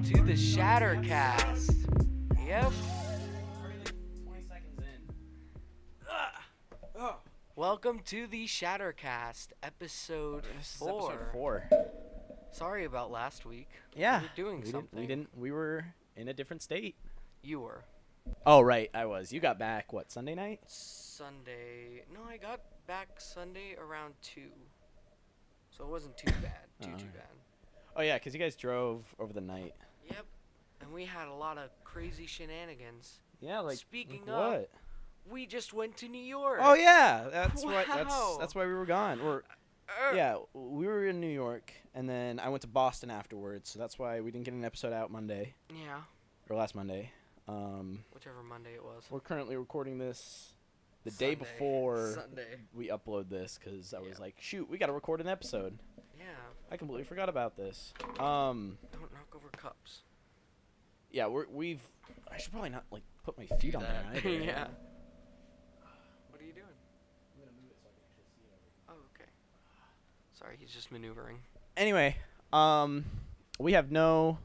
to the ShatterCast. Yep. 20 seconds in. Welcome to the ShatterCast, episode This is 4. episode 4. Sorry about last week. Yeah. We were doing something. We were in a different state. You were. Oh, right. I was. You got back, what, Sunday night? Sunday. No, I got back Sunday around 2. So it wasn't too bad. Too bad. Oh, yeah, because you guys drove over the night. Yep. And we had a lot of crazy shenanigans. Yeah, like, Speaking like of, what? we just went to New York. Oh, yeah. That's why Wow. that's why we were gone. Yeah, we were in New York, and then I went to Boston afterwards, so that's why we didn't get an episode out Monday. Yeah. Or last Monday. Whichever Monday it was. We're currently recording this the day before Sunday. we upload this, because I was like, shoot, we got to record an episode. Yeah. I completely forgot about this. Don't knock over cups. Yeah, I should probably not, like, put my feet on there either. Yeah. What are you doing? I'm going to move it so I can actually see it. Oh, okay. Sorry, he's just maneuvering. Anyway, we have no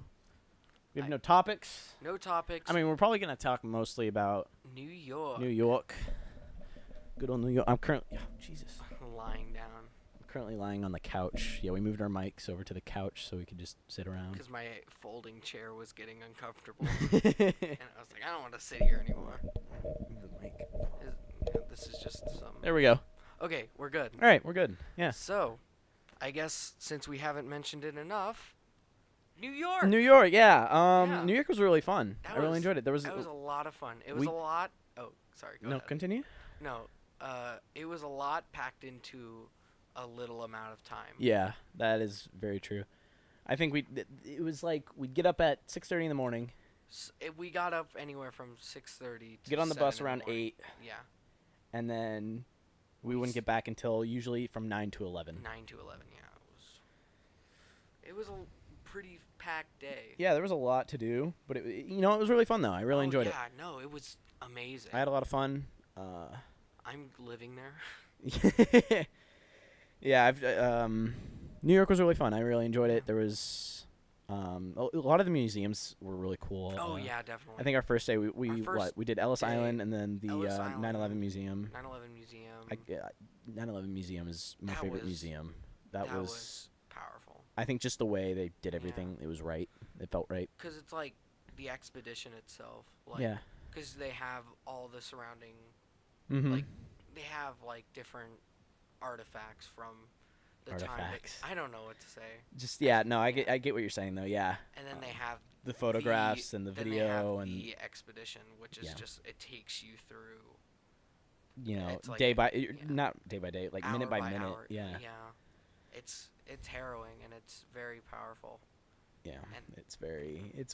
topics. No topics. I mean, we're probably going to talk mostly about New York. New York. Good old New York. I'm currently, Jesus. Lying down. I'm currently lying on the couch. Yeah, we moved our mics over to the couch so we could just sit around. Because my folding chair was getting uncomfortable. And I was like, I don't want to sit here anymore. Move the mic. This is just some... There we go. Okay, we're good. All right, we're good. Yeah. So, I guess since we haven't mentioned it enough, New York. New York, yeah. Yeah. New York was really fun. That I really was- enjoyed it. That was a lot of fun. It was a lot... Oh, sorry, go No, ahead. continue. No, it was a lot packed into a little amount of time. Yeah, that is very true. I think it was like we'd get up at 6:30 in the morning, We got up anywhere from 6:30 to get on the 7 bus in the around morning. 8, Yeah, and then we wouldn't get back until usually from 9 to 11. 9 to 11. Yeah, it was a pretty packed day. Yeah, there was a lot to do, but it was really fun though. I really enjoyed it. Yeah, no, it was amazing. I had a lot of fun. I'm living there. Yeah, New York was really fun. I really enjoyed it. There was a lot of the museums were really cool. Oh yeah, definitely. I think our first day we did Ellis Island and then the Ellis Island, 9/11 museum. 9/11 museum. 9/11 museum is my That favorite was- museum. That was powerful. I think just the way they did everything, it was right. It felt right. Because it's like the expedition itself. Like, Yeah. Because they have all the surrounding, Mm-hmm. like, they have like different artifacts from the Artifacts. time. I don't know what to say. Just I get what you're saying though. Yeah. And then they have The photographs and the then video they have and the expedition, which is Yeah. just it takes you through it's like day by not day by day, like minute hour by minute. hour. Yeah. It's harrowing and it's very powerful. Yeah. And- It's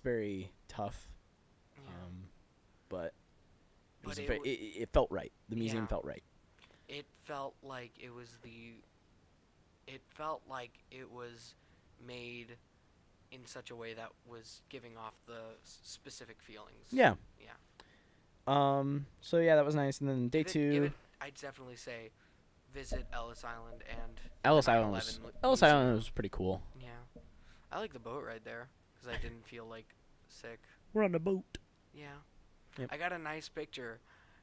very tough. Yeah. But But it felt right. The museum Yeah. felt right. It felt like it was made in such a way that was giving off the specific feelings. Yeah. Yeah. So yeah, that was nice. And then day Give 2. it, I'd definitely say visit Ellis Island and Ellis the Island 9/11 was museum. pretty cool. Yeah. I like the boat ride there because I didn't feel like sick. We're on the boat. Yeah. Yep. I got a nice picture,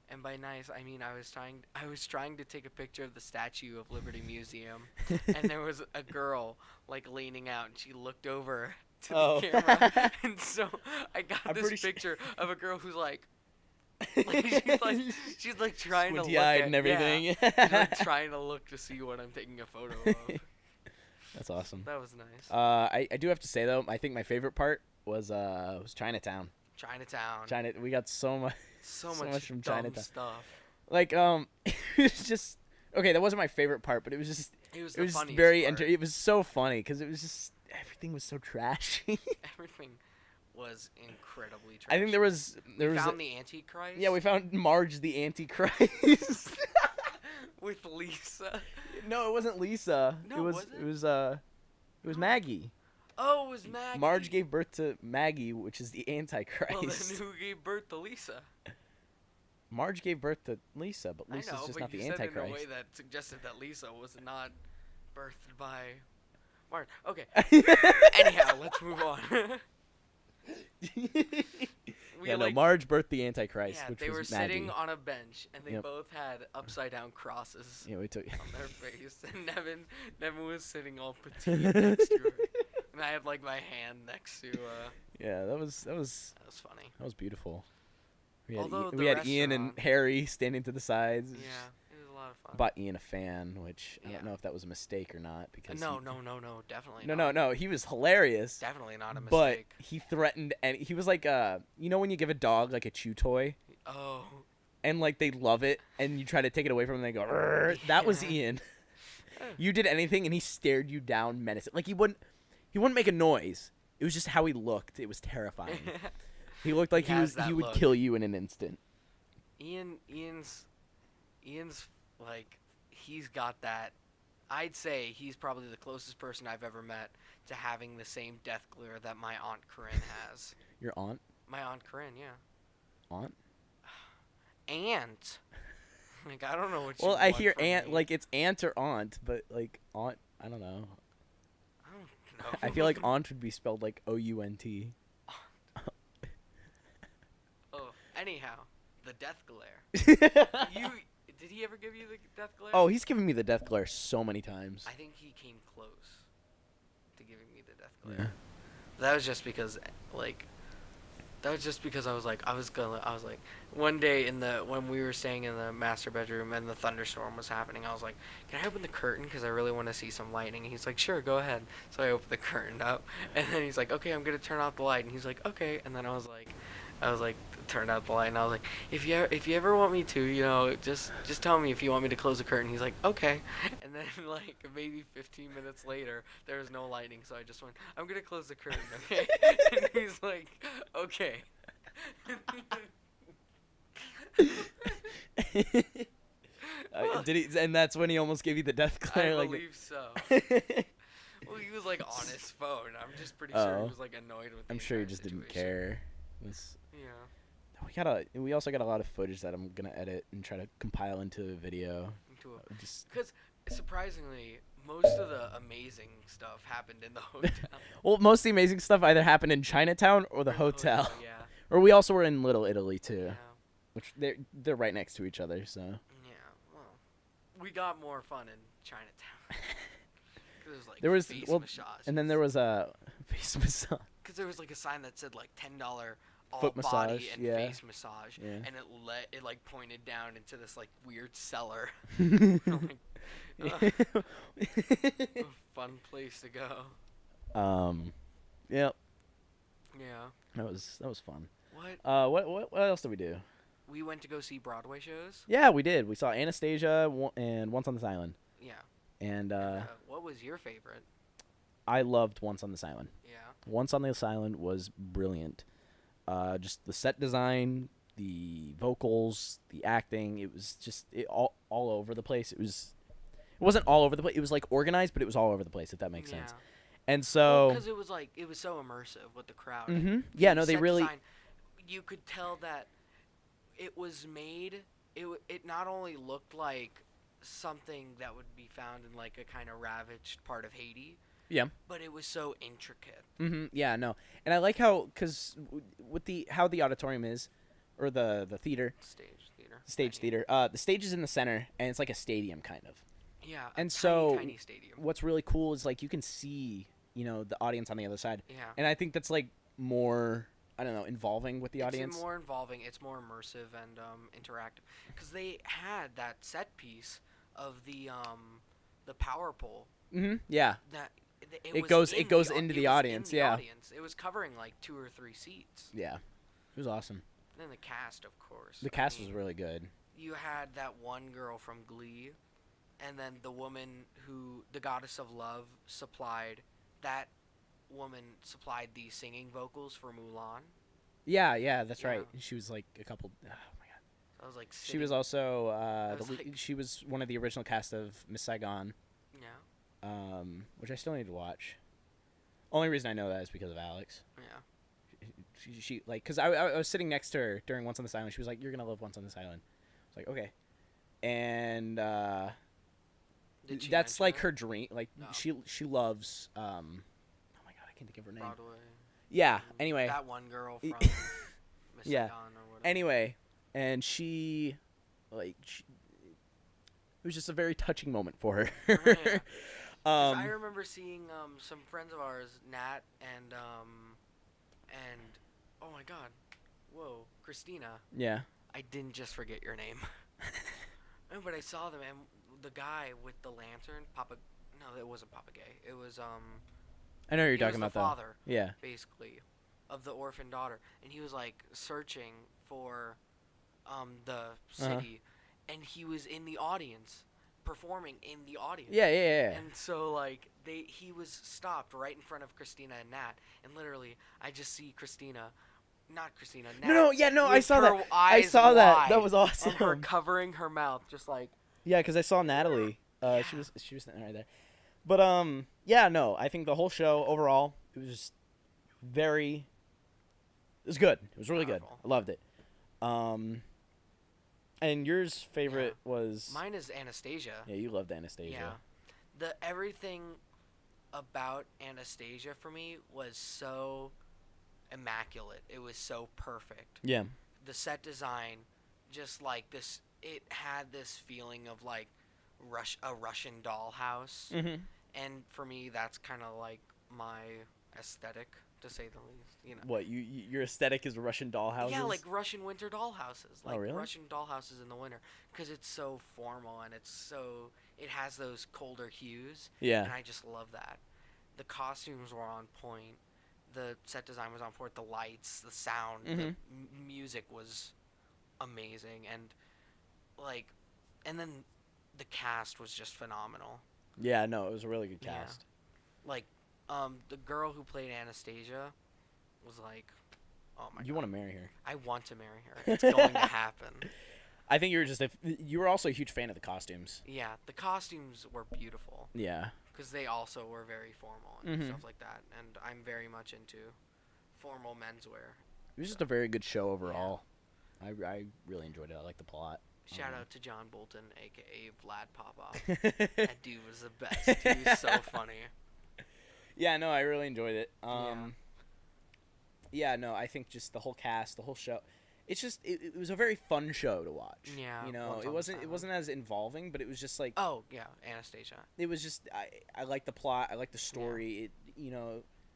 and by nice I mean I was trying to take a picture of the Statue of Liberty Museum, and there was a girl like leaning out, and she looked over to Oh. the camera, and so I got I'm this pretty sure- picture of a girl who's like she's like trying to look Squinty-eyed at, and everything. Yeah, she's like trying to look to see what I'm taking a photo of. That's awesome. That was nice. I do have to say though, I think my favorite part was Chinatown. Chinatown. We got so much. So so much much from dumb Chinatown. stuff. Like it was just okay. That wasn't my favorite part, but it was just It was it the was funniest very part. it was so funny because it was just everything was so trashy. Everything was incredibly trashy. I think there was We found the Antichrist. yeah, we found Marge the Antichrist. with Lisa. No, it wasn't Lisa. No, it was was it? it was Maggie. Oh, it was Maggie. Marge gave birth to Maggie, which is the Antichrist. Well, then who gave birth to Lisa? Marge gave birth to Lisa, but Lisa's I know, just but not you the said Antichrist. it in a way that suggested that Lisa was not birthed by Marge. Okay. Anyhow, let's move on. Yeah, no, Marge birthed the Antichrist, Yeah, which they were was Maggie. sitting on a bench, and they Yep. both had upside down crosses Yeah, we took. on their face, and Nevin was sitting all petite next to her, and I had like my hand next to. Yeah, that was That was funny. that was beautiful. We Although we the had Ian and restaurant- Harry standing to the sides. Yeah, it was a lot of fun. Bought Ian a fan, which I Yeah. don't know if that was a mistake or not because No, definitely not. no, he was hilarious. Definitely not a But mistake. he threatened, and he was like, you know when you give a dog like a chew toy, Oh. and like they love it, and you try to take it away from them, they go. "Rrr." That was Yeah. Ian. You did anything, and he stared you down menacing. Like he wouldn't make a noise. It was just how he looked. It was terrifying. He looked like He he has would that look. kill you in an instant. Ian's like, he's got that. I'd say he's probably the closest person I've ever met to having the same death glare that my Aunt Corinne has. Your aunt? My Aunt Corinne, yeah. Aunt? Aunt. Like, I don't know what you Well, I want hear from aunt, me. like it's aunt or aunt, but like aunt, I don't know. I don't know. I feel like aunt would be spelled like OUNT. Oh, anyhow, the death glare. Did he ever give you the death glare? Oh, he's given me the death glare so many times. I think he came close to giving me the death glare. Yeah. That was just because, like, I was like, one day when we were staying in the master bedroom and the thunderstorm was happening, I was like, can I open the curtain because I really want to see some lightning? And he's like, sure, go ahead. So I opened the curtain up, and then he's like, okay, I'm gonna turn off the light, and he's like, okay, and then I was like, turned out the light, and I was like, if you ever want me to, you know, just tell me if you want me to close the curtain. He's like, okay, and then like maybe 15 minutes later, there was no lightning, so I just went, I'm gonna close the curtain, okay? And he's like, okay. Did he? And that's when he almost gave you the death glare. I like, believe so. Well, he was like on his phone. I'm just pretty sure Oh. he was like annoyed with. I'm the sure he entire just didn't situation. care. Yeah. We also got a lot of footage that I'm gonna edit and try to compile into a video. Because surprisingly, most of the amazing stuff happened in the hotel. Well, most of the amazing stuff either happened in Chinatown or the hotel. Yeah. Or we also were in Little Italy too, Yeah. which they're right next to each other. So Yeah. Well, we got more fun in Chinatown. Like there was face massage. and then there was a face massage. Because there was like a sign that said like $10 all Foot body massage, and yeah. face massage, Yeah. and it like pointed down into this like weird cellar. Like, a fun place to go. Yep. Yeah. That was fun. What? What else did we do? We went to go see Broadway shows. Yeah, we did. We saw Anastasia and Once on This Island. Yeah. And what was your favorite? I loved Once on This Island. Yeah. Once on This Island was brilliant. Just the set design, the vocals, the acting. It was just all over the place. It wasn't all over the place. It was like organized, but it was all over the place. If that makes sense. And so because it was so immersive with the crowd. Mm-hmm. Yeah, no, they set really. design, you could tell that it was made. It not only looked like something that would be found in like a kind of ravaged part of Haiti. Yeah. But it was so intricate. Mm-hmm. Yeah, no, and I like how with how the auditorium is, or the theater. Stage theater. The stage is in the center, and it's like a stadium kind of. Yeah. And so tiny stadium. What's really cool is like you can see, the audience on the other side. Yeah. And I think that's like more, I don't know, involving with the audience. It's more involving. It's more immersive and interactive. Because they had that set piece of the power pole. Mm-hmm. Yeah. That it goes into the audience. Yeah. It was covering like 2 or 3 seats. Yeah. It was awesome. And then the cast, of course. The cast was really good. You had that one girl from Glee, and then the woman who the goddess of love supplied. That woman supplied the singing vocals for Mulan. Yeah, that's Yeah. right. She was like a couple. Oh my god. I was like. She was also like- she was one of the original cast of Miss Saigon. Yeah. Which I still need to watch. Only reason I know that is because of Alex. Yeah. She like, because I was sitting next to her during Once on This Island. She was like, "You're gonna love Once on This Island." I was like, "Okay," and Did she that's mention like it? her dream. Like No. she loves. Oh my god, I can't think of her name. Broadway. Yeah. Anyway. That one girl from Miss Yeah. Saigon or whatever. Anyway, and she, like, it was just a very touching moment for her. Oh, yeah. 'Cause I um, remember seeing some friends of ours, Nat and oh my God, whoa, Christina. yeah. I didn't just forget your name. No, but I saw them, and the guy with the lantern, Papa. No, it wasn't Papa Gay. It was I know what you're He was talking the about, though. father, Yeah. basically, of the orphan daughter, and he was like searching for the city, and he was in the audience, performing in the audience. Yeah, yeah, yeah. And so like he was stopped right in front of Christina and Nat, and literally I just see Christina, not Christina, Nat. No, yeah, no, I with saw her that. I eyes saw that. wide That was awesome. and her covering her mouth, just like. Yeah, because I saw Natalie. Yeah. She was sitting right there. But yeah, no, I think the whole show overall it was just very. It was good. It was really Powerful. good. I loved it. And yours favorite was. Mine is Anastasia. Yeah, you loved Anastasia. Yeah. The everything about Anastasia for me was so immaculate. It was so perfect. Yeah. The set design, just like this, it had this feeling of like a Russian dollhouse. Mm-hmm. And for me, that's kind of like my aesthetic, to say the least. You know. What your aesthetic is Russian dollhouses? Yeah, like Russian winter dollhouses. Like really? Russian dollhouses in the winter, because it's so formal and it has those colder hues. Yeah. And I just love that. The costumes were on point. The set design was on point. The lights, the sound, the music was amazing, and then the cast was just phenomenal. Yeah, no, it was a really good cast. Yeah. Like, the girl who played Anastasia was like, oh my God. You want to marry her? I want to marry her. It's going to happen. I think you were also a huge fan of the costumes. Yeah, the costumes were beautiful. Yeah. Because they also were very formal and stuff like that. And I'm very much into formal menswear. It was just a very good show overall. Yeah. I really enjoyed it. I like the plot. Shout out to John Bolton, a.k.a. Vlad Popov. That dude was the best. He was so funny. Yeah, no, I really enjoyed it. Yeah, no, I think just the whole cast, the whole show. It's just it was a very fun show to watch. Yeah. You know, it wasn't as involving, but it was just like. Oh yeah, Anastasia. It was just I like the plot. I like the story. Yeah.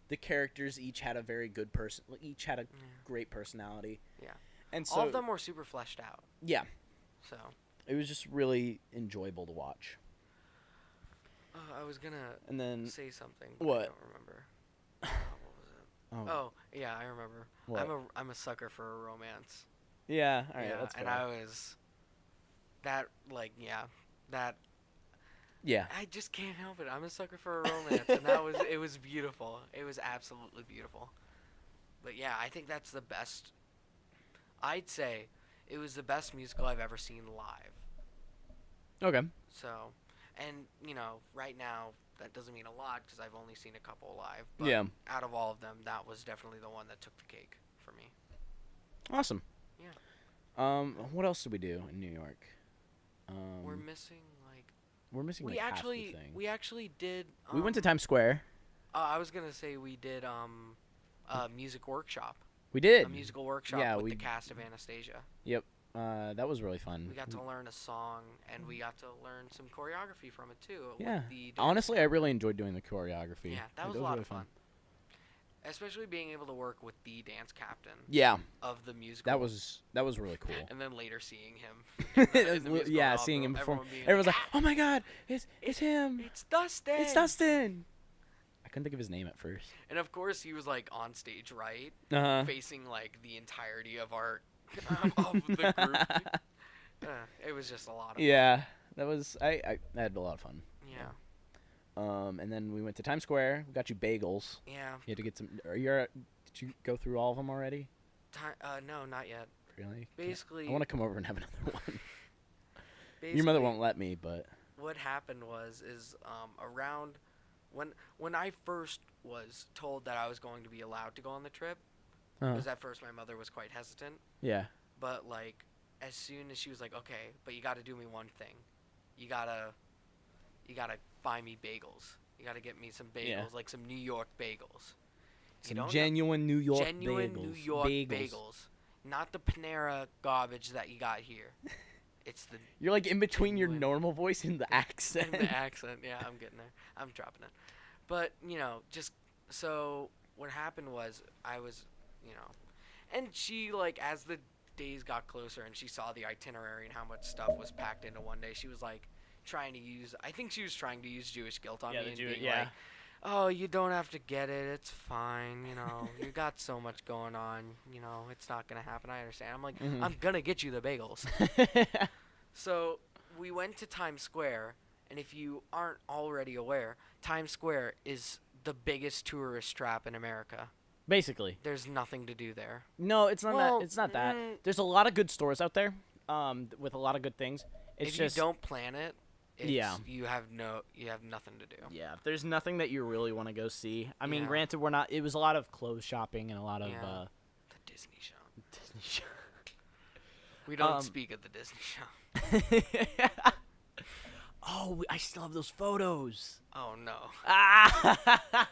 The characters each had a very good person. Each had a great personality. Yeah. And so all of them were super fleshed out. Yeah. So. It was just really enjoyable to watch. I was gonna say something. But What? I don't remember. What was it? Oh yeah, I remember. What? I'm a sucker for a romance. Yeah. All right. Yeah, That's fair. and I was. That that. Yeah. I just can't help it. I'm a sucker for a romance, and it was beautiful. It was absolutely beautiful. But yeah, I think that's the best. I'd say it was the best musical I've ever seen live. Okay. So, and right now that doesn't mean a lot because I've only seen a couple live. But Yeah. out of all of them, that was definitely the one that took the cake for me. Awesome. Yeah. What else did we do in New York? We're missing half the thing. we actually did. We went to Times Square. I was gonna say we did a music workshop. We did. A musical workshop Yeah, with we- the cast of Anastasia. Yep. That was really fun. We got to learn a song, and we got to learn some choreography from it too. Yeah. With the dance Honestly, I captain. really enjoyed doing the choreography. Yeah, that was a lot of fun. Especially being able to work with the dance captain. Yeah. Of the musical. That was really cool. And then later seeing him. in the musical Yeah, and seeing him perform. everyone being Everyone's like, "Oh my God, it's him! It's Dustin! It's Dustin!" I couldn't think of his name at first. And of course, he was like on stage right, facing like the entirety of our of the group. It was just a lot of fun. Yeah, that was I had a lot of fun. Yeah. And then we went to Times Square. We got you bagels. Yeah. You had to get some. Did you go through all of them already? No, not yet. Really? Basically, I want to come over and have another one. basically, Your mother won't let me, but. What happened is around when I first was told that I was going to be allowed to go on the trip, because at first my mother was quite hesitant. Yeah. But like, as soon as she was like, "Okay, but you got to do me one thing. You gotta buy me bagels. You gotta get me some bagels, like some New York bagels." Some genuine New York bagels. New York bagels. Not the Panera garbage that you got here. It's the You're like in between your normal voice and the accent. and the accent. Yeah, I'm getting there. I'm dropping it. But, just so what happened was I was, and she, like, as the days got closer and she saw the itinerary and how much stuff was packed into one day, she was like I think she was trying to use Jewish guilt on me and being like, oh, you don't have to get it, it's fine, you got so much going on, it's not gonna happen, I understand. I'm like, I'm gonna get you the bagels. So we went to Times Square, and if you aren't already aware, Times Square is the biggest tourist trap in America. Basically. There's nothing to do there. No, it's not that. It's not that. There's a lot of good stores out there, with a lot of good things. It's if just you don't plan it, you have nothing to do. Yeah, there's nothing that you really want to go see. I mean, Yeah. granted, it was a lot of clothes shopping and a lot of The Disney shop. Disney shop. We don't speak of the Disney shop. Oh, I still have those photos. Oh no. Ah!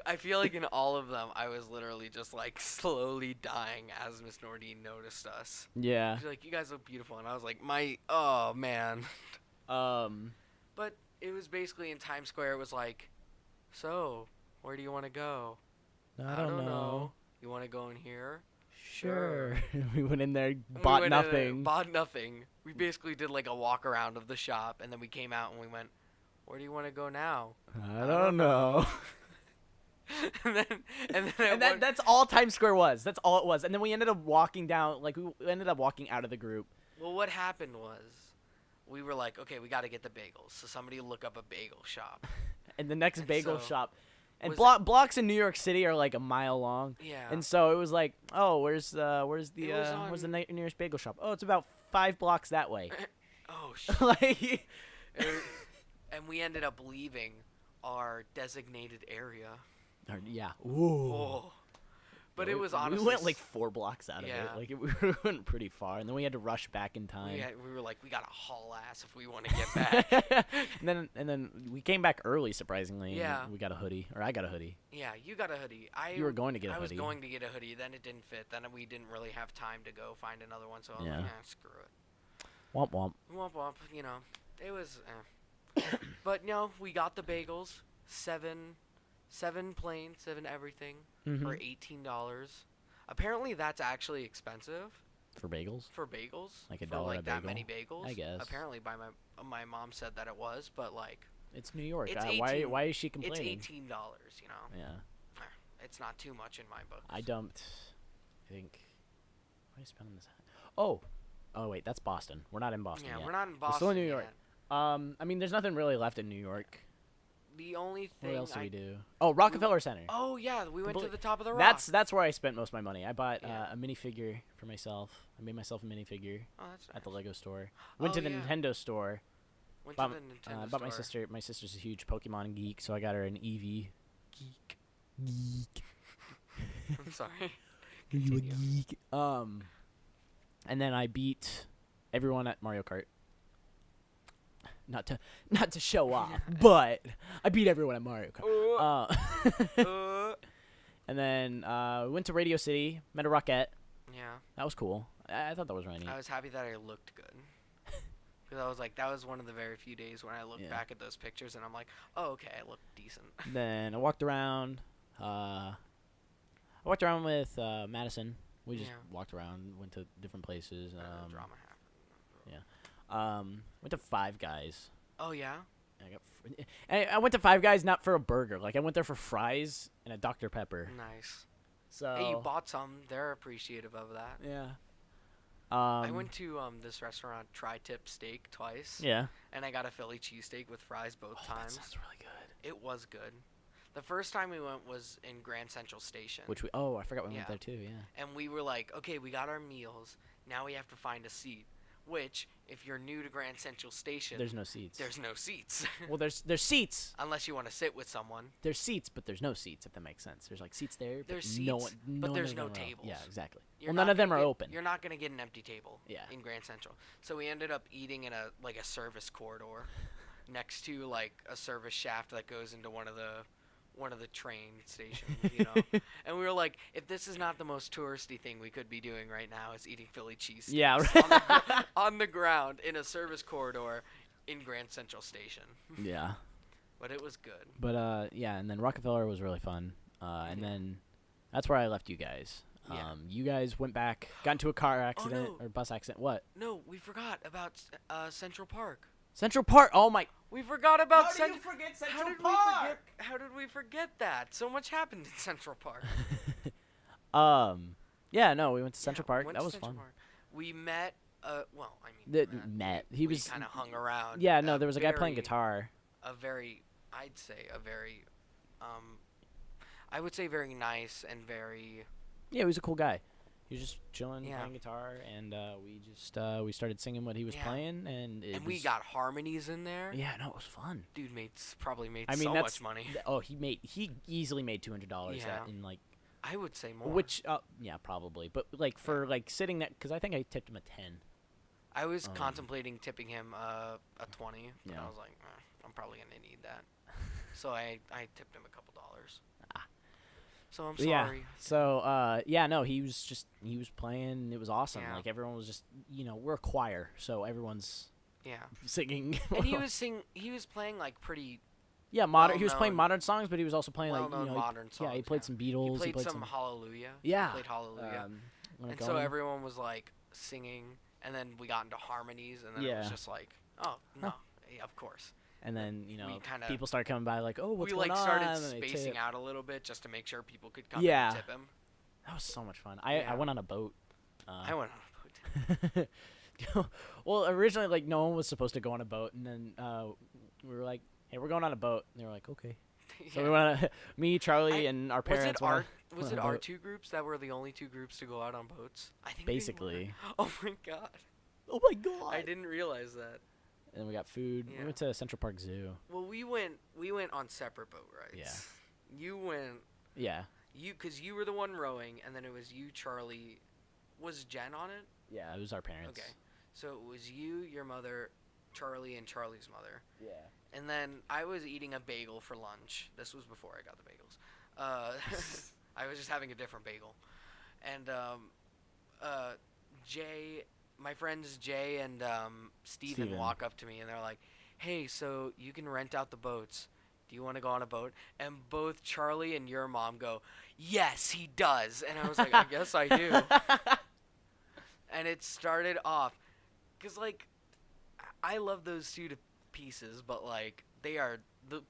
I feel like in all of them, I was literally just like slowly dying as Miss Nordine noticed us. Yeah. She's like, "You guys look beautiful," and I was like, "Oh man." But it was basically in Times Square. It was like, "So, where do you want to go?" I don't know. You want to go in here? Sure. We went in there, bought nothing. Bought nothing. We basically did like a walk around of the shop, and then we came out and we went, "Where do you want to go now?" I don't know. and that's all Times Square was. That's all it was. And then we ended up walking down. Like we ended up walking out of the group. Well, what happened was, we were like, okay, we got to get the bagels. So somebody look up a bagel shop. And the next bagel shop. And blocks in New York City are like a mile long. Yeah. And so it was like, oh, where's the nearest bagel shop? Oh, it's about 5 blocks that way. Oh shit. Like, and we ended up leaving our designated area. Yeah. Ooh. Oh. But it was honestly... We went like 4 blocks out of it. Like, we went pretty far. And then we had to rush back in time. We were like, we got to haul ass if we want to get back. and then we came back early, surprisingly. Yeah. And we got a hoodie. Or I got a hoodie. Yeah, you got a hoodie. You were going to get a hoodie. I was going to get a hoodie. Then it didn't fit. Then we didn't really have time to go find another one. So I was like, screw it. Womp womp. Womp womp. It was... But, we got the bagels. 7 plain, 7 everything for $18. Apparently, that's actually expensive. For bagels? For bagels. Like $1 for like a that bagel? many bagels. I guess. Apparently, by my mom said that it was, but like. It's New York. It's why is she complaining? It's $18. Yeah. It's not too much in my books. I dumped. I think. What are you spending this? Oh wait, that's Boston. We're not in Boston yet. Yeah, we're not in Boston. We're still in New York. Yet. I mean, there's nothing really left in New York. The only thing. What else do we do? Oh, Rockefeller Center. Oh yeah, we went to the top of the rock. That's where I spent most of my money. I bought a minifigure for myself. I made myself a minifigure at the Lego store. Went to the Nintendo store. Bought my sister. My sister's a huge Pokemon geek, so I got her an Eevee. Geek. I'm sorry. Are you a geek? And then I beat everyone at Mario Kart. Not to show off, but I beat everyone at Mario Kart. And then went to Radio City, met a Rockette. Yeah. That was cool. I thought that was really neat. I was happy that I looked good. Because I was like, that was one of the very few days when I looked back at those pictures and I'm like, oh, okay, I look decent. Then I walked around. With Madison. We just walked around, went to different places. Drama happened. Yeah. Went to Five Guys. Oh yeah. I went to Five Guys not for a burger. Like I went there for fries and a Dr. Pepper. Nice. So. Hey, you bought some. They're appreciative of that. Yeah. I went to this restaurant, Tri-Tip Steak, twice. Yeah. And I got a Philly cheesesteak with fries both times. That sounds really good. It was good. The first time we went was in Grand Central Station. I forgot we went there too, yeah. And we were like, okay, we got our meals. Now we have to find a seat. Which, if you're new to Grand Central Station... There's no seats. There's no seats. Well, there's seats. Unless you want to sit with someone. There's seats, but there's no seats, if that makes sense. There's, like, seats there, there's seats, but there's no tables. Yeah, exactly. None of them are open. You're not going to get an empty table in Grand Central. So we ended up eating in a service corridor next to, like, a service shaft that goes into one of the one of the train stations, you know. And we were like, if this is not the most touristy thing we could be doing right now, is eating Philly cheesesteaks Yeah, on the ground in a service corridor in Grand Central Station. Yeah. But it was good. But yeah, and then Rockefeller was really fun. And then that's where I left you guys. Yeah. You guys went back, got into a car accident no. or bus accident. What? No, we forgot about Central Park. Central Park. Oh my. We forgot about How did you forget Central Park? How did we forget that? So much happened in Central Park. Yeah, no, we went to Central Park. That was fun. Park. We met. Well, I mean, met. We kind of hung around. Yeah, no, there was a guy playing guitar. I'd say a very, I would say very nice and very. Yeah, he was a cool guy. He was just chilling, Yeah. playing guitar, and we started singing what he was playing, and we got harmonies in there. Yeah, no, it was fun. Dude probably made so much money. Oh, he easily made $200 in like. I would say more. Which yeah, probably, but like for like sitting there, because I think I tipped him a 10. I was contemplating tipping him a 20, but Yeah. I was like, I'm probably gonna need that. So I tipped him a couple dollars. So I'm sorry. Yeah. So yeah, no, he was playing. And it was awesome. Yeah. Like everyone was just, we're a choir, so everyone's singing. And he was playing like pretty. Yeah, modern. He was playing modern songs, but he was also playing like modern songs. Yeah, he played some Beatles. He played some Hallelujah. Yeah. He played Hallelujah. And so everyone was like singing, and then we got into harmonies, and then it was just like, oh no, yeah, of course. And then kinda, people started coming by like, oh, what's going on? We started spacing out a little bit just to make sure people could come and tip him. That was so much fun. I went on a boat. I went on a boat. Well, originally like no one was supposed to go on a boat, and then we were like, hey, we're going on a boat. And they were like, okay. So we went on me, Charlie, and our parents. Was it our two groups that were the only two groups to go out on boats? I think basically. Oh my god. Oh my god. I didn't realize that. And then we got food. Yeah. We went to Central Park Zoo. Well, we went on separate boat rides. Yeah. You went. Yeah. Because you were the one rowing, and then it was you, Charlie. Was Jen on it? Yeah, it was our parents. Okay. So it was you, your mother, Charlie, and Charlie's mother. Yeah. And then I was eating a bagel for lunch. This was before I got the bagels. I was just having a different bagel. And my friends Jay and Steven walk up to me, and they're like, hey, so you can rent out the boats. Do you want to go on a boat? And both Charlie and your mom go, yes, he does. And I was like, I guess I do. And it started off. Because, like, I love those two pieces, but like they are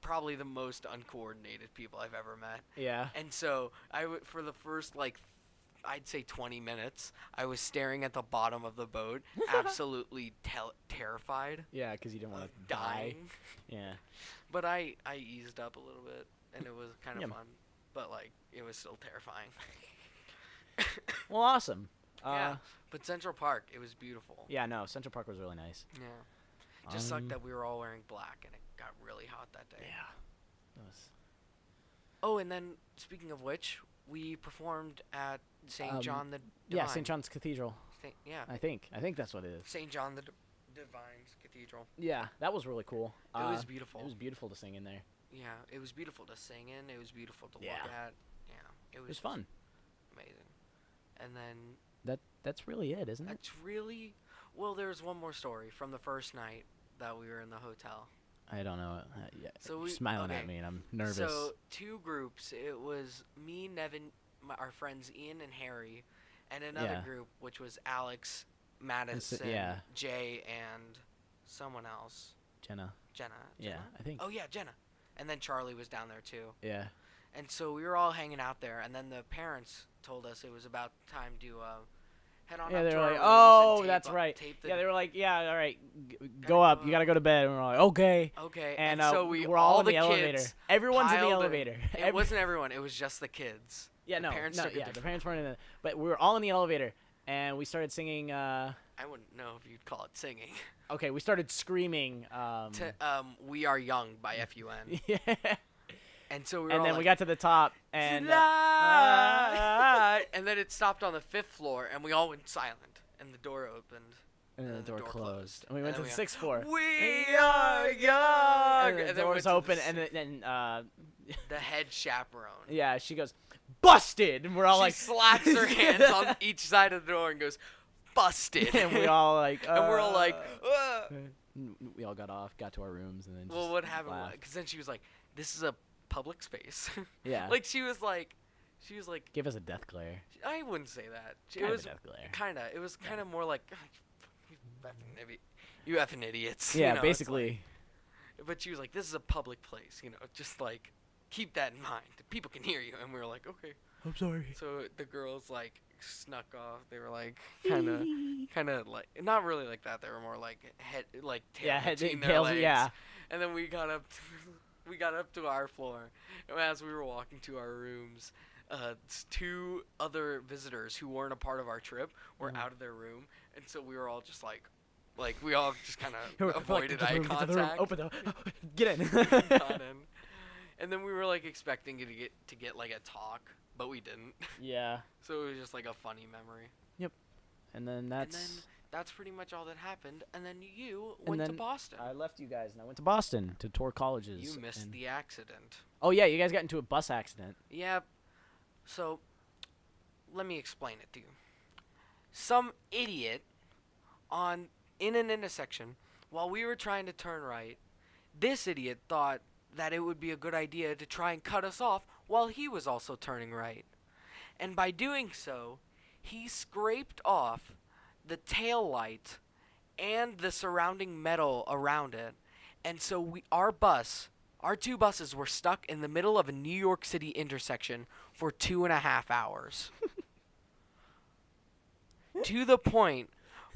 probably the most uncoordinated people I've ever met. Yeah. And so for the first like I'd say 20 minutes, I was staring at the bottom of the boat, absolutely terrified. Yeah, because you didn't want to die. Yeah. But I eased up a little bit, and it was kind of fun. But like it was still terrifying. Well, awesome. Yeah. But Central Park, it was beautiful. Yeah, no, Central Park was really nice. Yeah. Just sucked that we were all wearing black, and it got really hot that day. Yeah. It was. Oh, and then speaking of which, we performed at St. John the Divine. Yeah, St. John's Cathedral. Yeah. I think that's what it is. St. John the Divine's Cathedral. Yeah, that was really cool. It was beautiful. It was beautiful to sing in there. Yeah, it was beautiful to sing in. It was beautiful to look at. Yeah, it was fun. Amazing. And then that's really it, isn't it? That's really. Well, there's one more story from the first night that we were in the hotel. I don't know. Yeah. So you're smiling at me, and I'm nervous. So 2 groups. It was me, Nevan, our friends Ian and Harry, and another group, which was Alex, Madison, Jay, and someone else. Jenna. Yeah, I think. Oh yeah, Jenna. And then Charlie was down there too. Yeah. And so we were all hanging out there, and then the parents told us it was about time to head on up to our rooms. Yeah, they were like, oh, that's right. Yeah, they were like, yeah, all right, go up. You got to go to bed. And we were like, okay. Okay. And so we're all in the elevator. Everyone's in the elevator. It wasn't everyone. It was just the kids. Yeah, the parents weren't in it. But we were all in the elevator, and we started singing. I wouldn't know if you'd call it singing. Okay, we started screaming. We Are Young by FUN. Yeah. And so we were and all then like, we got to the top, and and then it stopped on the 5th floor, and we all went silent, and the door opened. And then the door closed. And we went to the 6th floor. We are young! And the door was open, and then the head chaperone. Yeah, she goes, busted, and we're all She like, slaps her hands on each side of the door and goes, busted. and we all like, and we're all like, ugh. we all got off, got to our rooms, and then just Well, what happened? laughed. Because then she was like, "This is a public space." Yeah. Like she was like, Give us a death glare. I wouldn't say that. Kind It of was a death glare. kind of. It was kind of more like, you effing idiots. Yeah, you know, it's basically. like- but she was like, "This is a public place. You know, just like keep that in mind. People can hear you." And we were like, "Okay." I'm sorry. So the girls like snuck off. They were like kind of like not really like that. They were more like tail between their tails, legs. yeah. And then we got up. We got up to our floor, and as we were walking to our rooms, two other visitors who weren't a part of our trip were out of their room, and so we were all just like we all just kind of avoided eye contact. Open the get in. Got in. And then we were like expecting to get like a talk, but we didn't. Yeah. So it was just like a funny memory. And then And that's. then that's pretty much all that happened. And then you went to Boston. I left you guys and I went to Boston to tour colleges. You missed the accident. Oh yeah, you guys got into a bus accident. Yeah. So, let me explain it to you. Some idiot in an intersection, while we were trying to turn right, this idiot thought that it would be a good idea to try and cut us off while he was also turning right. And by doing so, he scraped off the tail light and the surrounding metal around it. And so our two buses were stuck in the middle of a New York City intersection for 2.5 hours. To the point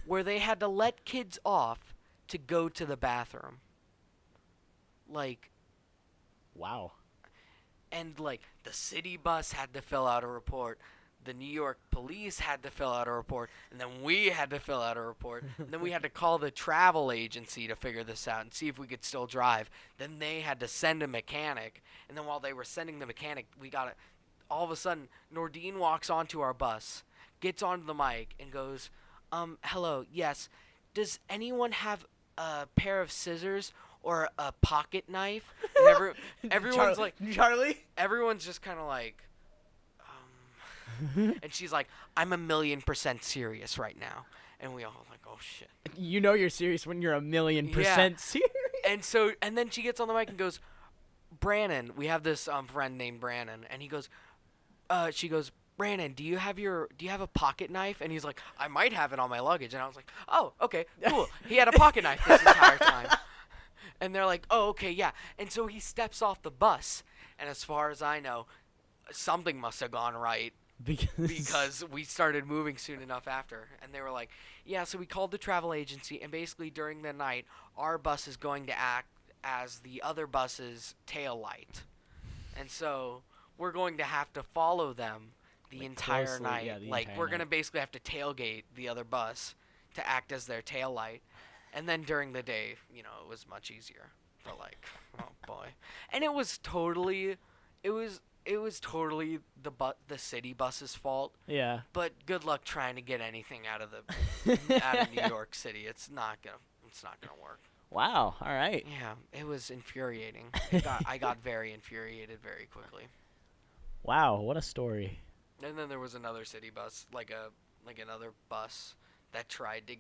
where they had to let kids off to go to the bathroom. Like, Wow. and like the city bus had to fill out a report. The New York police had to fill out a report, and then we had to fill out a report. And then we had to call the travel agency to figure this out and see if we could still drive. Then they had to send a mechanic, and then while they were sending the mechanic, we got it. All of a sudden, Nordine walks onto our bus, gets onto the mic, and goes, hello, yes, does anyone have a pair of scissors or a pocket knife?" And everyone's like, Charlie. everyone's just kind of like, and she's like, "I'm 1,000,000% serious right now." And we all like, "Oh shit." You know you're serious when you're 1,000,000% serious. And then she gets on the mic and goes, "Brannon, we have this friend named Brannon," and she goes, "Brannon, do you have a pocket knife?" And he's like, "I might have it on my luggage." And I was like, "Oh, okay, cool." He had a pocket knife this entire time. And they're like, "Oh, okay, yeah." And so he steps off the bus, and as far as I know, something must have gone right. Because we started moving soon enough after. And they were like, "Yeah, so we called the travel agency, and basically during the night, our bus is going to act as the other bus's tail light. And so we're going to have to follow them the entire closely, night. yeah, the Like, entire we're going to night. basically have to tailgate the other bus to act as their tail light. And then during the day, you know, it was much easier. But like, oh boy. And it was totally the city bus's fault. Yeah. But good luck trying to get anything out of New York City. It's not gonna work. Wow. All right. Yeah, it was infuriating. I got very infuriated very quickly. Wow. What a story. And then there was another city bus, like another bus that tried to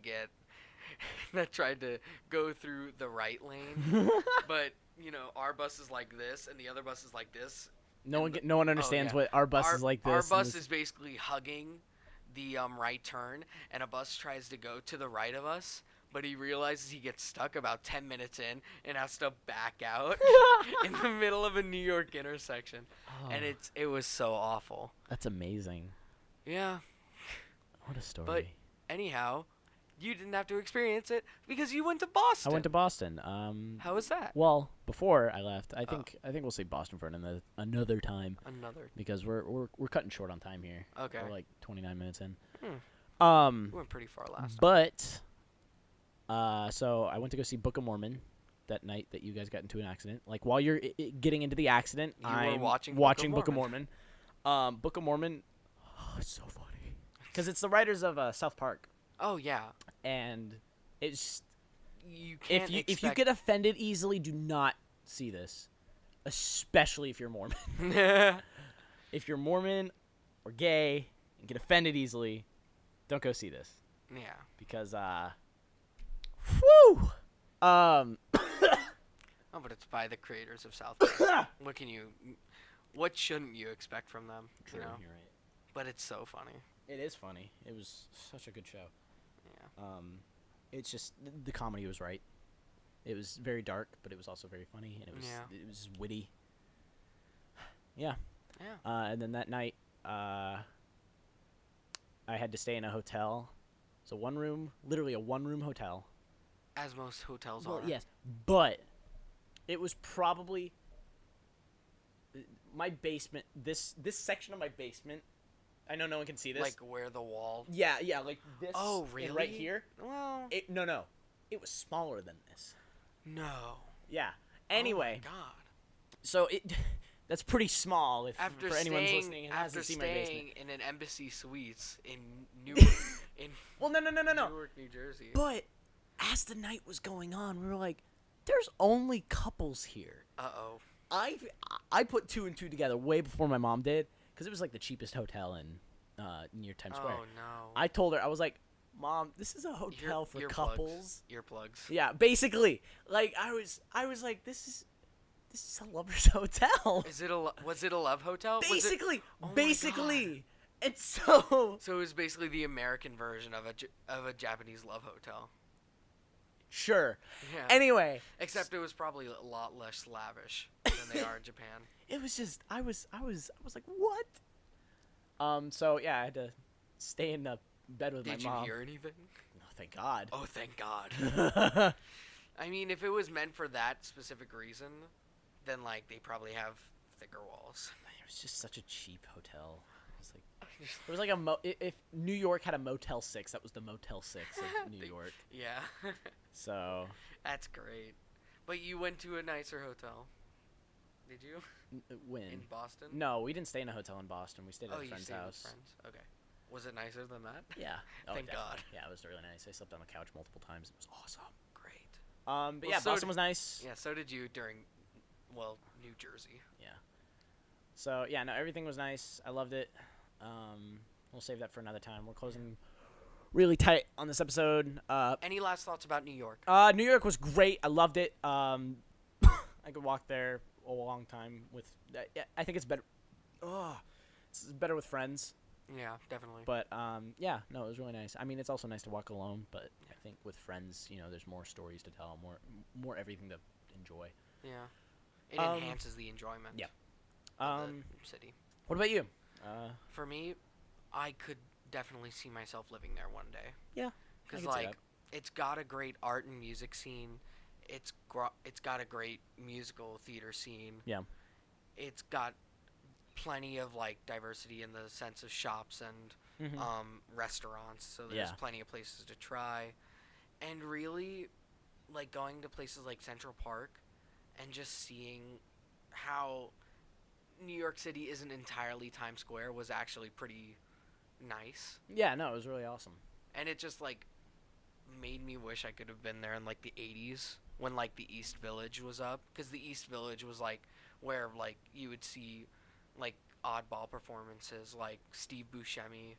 go through the right lane. But you know, our bus is like this, and the other bus is like this. No one understands what our bus is like. Our This. bus is basically hugging the right turn, and a bus tries to go to the right of us, but he realizes he gets stuck about 10 minutes in and has to back out in the middle of a New York intersection. Oh, And it was so awful. that's amazing. Yeah. What a story. But anyhow, you didn't have to experience it because you went to Boston. I went to Boston. How was that? Well, before I left, I think we'll say Boston for another time because we're cutting short on time here. Okay. We're like 29 minutes in. We went pretty far last time. But so I went to go see Book of Mormon that night that you guys got into an accident. Like while you're getting into the accident, You were I'm watching Book of Mormon. Book of Mormon, it's so funny because it's the writers of South Park, Oh yeah. and it's You can't if you get offended easily, do not see this. especially if you're Mormon. Yeah. If you're Mormon or gay and get offended easily, don't go see this because whew. Oh, but it's by the creators of South Park. What shouldn't you expect from them? True, You know? you're right. But it's so funny. It is funny. It was such a good show. Yeah. It's just the comedy was right. It was very dark, but it was also very funny, and it was witty. Yeah. Yeah. And then that night, I had to stay in a hotel. So literally a one-room hotel. As most hotels Well, are. yes, but it was probably my basement. This section of my basement. I know no one can see this. Like where the wall. Yeah, like this. Oh, really? And right here. Well. No. It was smaller than this. No. Yeah. Anyway. Oh my God. So that's pretty small After for anyone's staying, listening and after hasn't seen my basement. staying in an Embassy Suites in Newark, Well, no. Newark, New Jersey. But as the night was going on, we were like, "There's only couples here." Uh-oh. I put two and two together way before my mom did because it was like the cheapest hotel in near Times Square. Oh no. I told her, I was like, "Mom, this is a hotel for couples." Earplugs. Yeah, basically. Like I was like, "This is a lover's hotel." Was it a love hotel? Basically, Oh my basically. And so So it was basically the American version of a Japanese love hotel. sure. Yeah. Anyway, Except it was probably a lot less lavish than they are in Japan. it was just I was like, "What?" So yeah, I had to stay in the bed with Did my mom. you hear anything? Oh, thank God. Oh, thank God. I mean, if it was meant for that specific reason, then like they probably have thicker walls. It was just such a cheap hotel. It was like if New York had a Motel 6, that was the Motel 6 of New York. Yeah. So That's great. But you went to a nicer hotel. Did you? when? In Boston? No, we didn't stay in a hotel in Boston. We stayed at a you friend's stayed house. with friends. Okay. Was it nicer than that? Yeah. Oh, Thank definitely. God. Yeah, it was really nice. I slept on the couch multiple times. It was awesome. Great. But Well, yeah, so Boston was nice. Yeah, so did you during, New Jersey. Yeah. So yeah, no, everything was nice. I loved it. We'll save that for another time. We're closing really tight on this episode. Any last thoughts about New York? New York was great. I loved it. I could walk there a long time with. I think it's better. It's better with friends. Yeah, definitely. But yeah, no, it was really nice. I mean, it's also nice to walk alone, but I think with friends, there's more stories to tell, more everything to enjoy. Yeah. It enhances the enjoyment. Yeah. Of the city. What about you? For me, I could definitely see myself living there one day. Yeah. Because I could see that. it's got a great art and music scene. It's got a great musical theater scene. Yeah. It's got plenty of diversity in the sense of shops and restaurants. So there's plenty of places to try, and really, going to places like Central Park, and just seeing how New York City isn't entirely Times Square was actually pretty nice. Yeah, no, it was really awesome. And it just made me wish I could have been there in the 80s when the East Village was up, because the East Village was where you would see oddball performances, like Steve Buscemi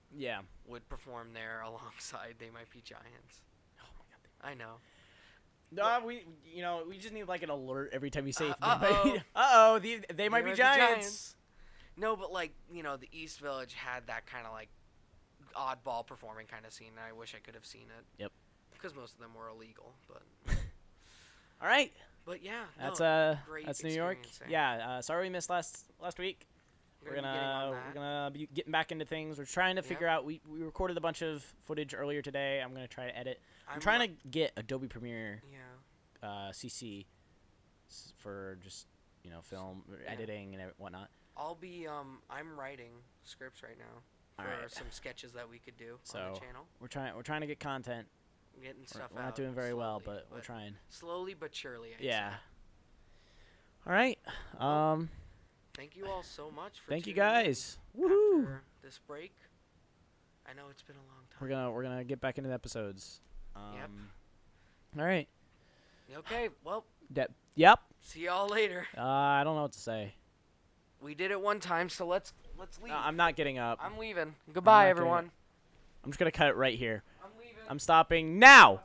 would perform there alongside They Might Be Giants. Oh my God. I know. No, we just need an alert every time you say uh-oh. They might be giants. No, but the East Village had that kind of oddball performing kind of scene, and I wish I could have seen it. Yep. Because most of them were illegal, but. All right. But yeah, great that's New York. there. Yeah, sorry we missed last week. We're gonna be getting back into things. We're trying to figure out. We recorded a bunch of footage earlier today. I'm gonna try to edit. I'm trying to get Adobe Premiere. CC for just film editing and whatnot. I'll be I'm writing scripts right now for some sketches that we could do on the channel. We're trying to get content. Getting stuff we're out. not doing very slowly, well, but we're trying. Slowly but surely. Yeah. All right. Thank you all so much for thank you tuning in guys. Woohoo! After this break. I know it's been a long time. We're gonna get back into the episodes. Yep. All right. Okay. Well. Yep. See y'all later. I don't know what to say. We did it one time, so let's leave. I'm not getting up. I'm leaving. Goodbye, not getting everyone. I'm just gonna cut it right here. I'm leaving. I'm stopping now.